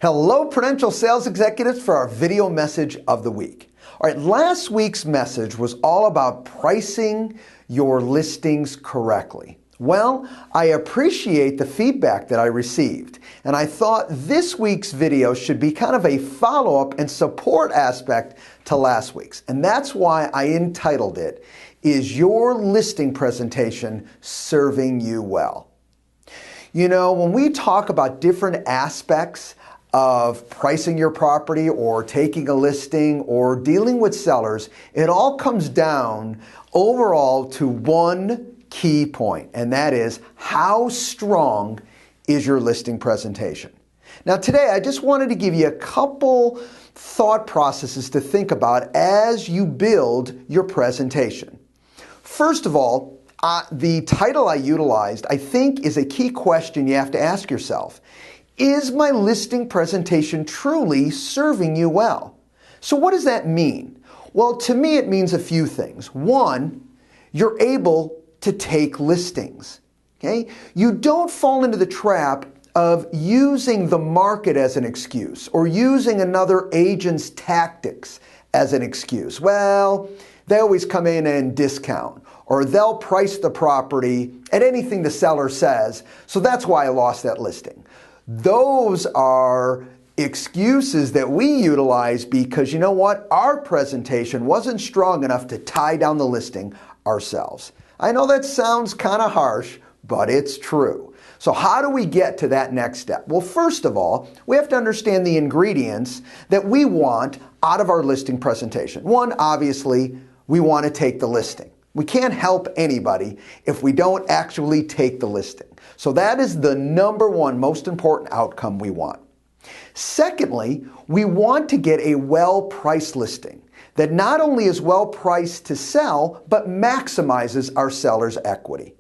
Hello, Prudential Sales Executives, for our video message of the week. All right, last week's message was all about pricing your listings correctly. Well, I appreciate the feedback that I received, and I thought this week's video should be kind of a follow-up and support aspect to last week's. And that's why I entitled it, "Is Your Listing Presentation Serving You Well?" You know, when we talk about different aspects of pricing your property or taking a listing or dealing with sellers, it all comes down overall to one key point, and that is, how strong is your listing presentation? Now today I just wanted to give you a couple thought processes to think about as you build your presentation. First of all, the title I utilized, I think, is a key question you have to ask yourself. Is my listing presentation truly serving you well? So what does that mean? Well, to me it means a few things. One, you're able to take listings. Okay? You don't fall into the trap of using the market as an excuse or using another agent's tactics as an excuse. Well, they always come in and discount, or they'll price the property at anything the seller says, so that's why I lost that listing. Those are excuses that we utilize because, you know what, our presentation wasn't strong enough to tie down the listing ourselves. I know that sounds kind of harsh, but it's true. So how do we get to that next step? Well, first of all, we have to understand the ingredients that we want out of our listing presentation. One, obviously, we want to take the listing. We can't help anybody if we don't actually take the listing. So that is the number one most important outcome we want. Secondly, we want to get a well-priced listing that not only is well-priced to sell, but maximizes our seller's equity.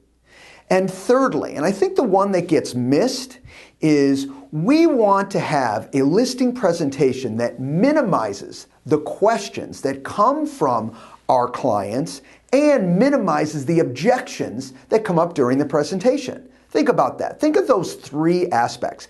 And thirdly, and I think the one that gets missed, is we want to have a listing presentation that minimizes the questions that come from our clients and minimizes the objections that come up during the presentation. Think about that. Think of those three aspects.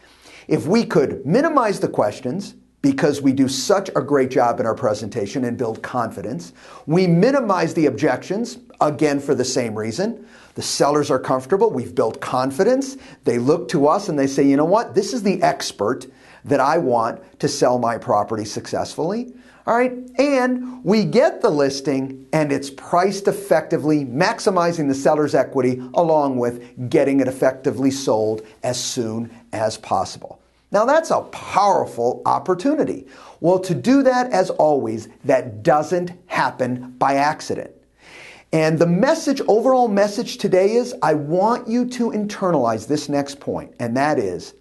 If we could minimize the questions, because we do such a great job in our presentation and build confidence, we minimize the objections, again for the same reason. The sellers are comfortable, we've built confidence, they look to us and they say, you know what, this is the expert that I want to sell my property successfully. All right, and we get the listing and it's priced effectively, maximizing the seller's equity along with getting it effectively sold as soon as possible. Now that's a powerful opportunity. Well, to do that, as always, that doesn't happen by accident. And the message, overall message today is, I want you to internalize this next point, and that is,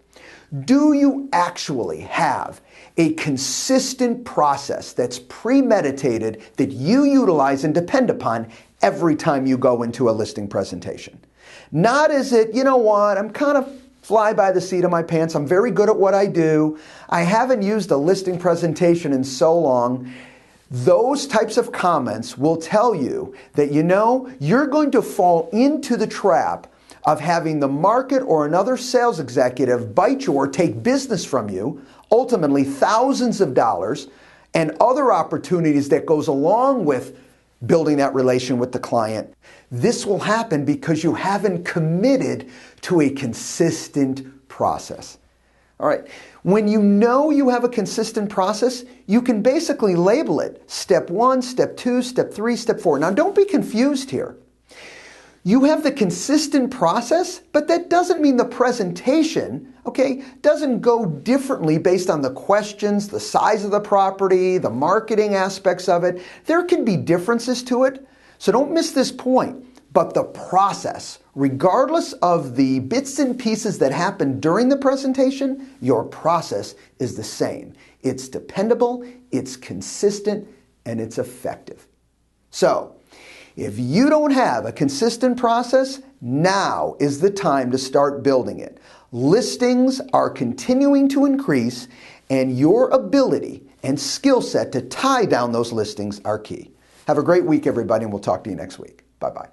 do you actually have a consistent process that's premeditated that you utilize and depend upon every time you go into a listing presentation? Not is it, you know what, I'm kind of fly by the seat of my pants, I'm very good at what I do, I haven't used a listing presentation in so long. Those types of comments will tell you that, you know, you're going to fall into the trap of having the market or another sales executive bite you or take business from you, ultimately thousands of dollars, and other opportunities that goes along with building that relation with the client. This will happen because you haven't committed to a consistent process. All right, when you know you have a consistent process, you can basically label it step 1, step 2, step 3, step 4. Now don't be confused here. You have the consistent process, but that doesn't mean the presentation, okay, doesn't go differently based on the questions, the size of the property, the marketing aspects of it. There can be differences to it, so don't miss this point. But the process, regardless of the bits and pieces that happen during the presentation, your process is the same. It's dependable, it's consistent, and it's effective. So, if you don't have a consistent process, now is the time to start building it. Listings are continuing to increase, and your ability and skill set to tie down those listings are key. Have a great week, everybody, and we'll talk to you next week. Bye-bye.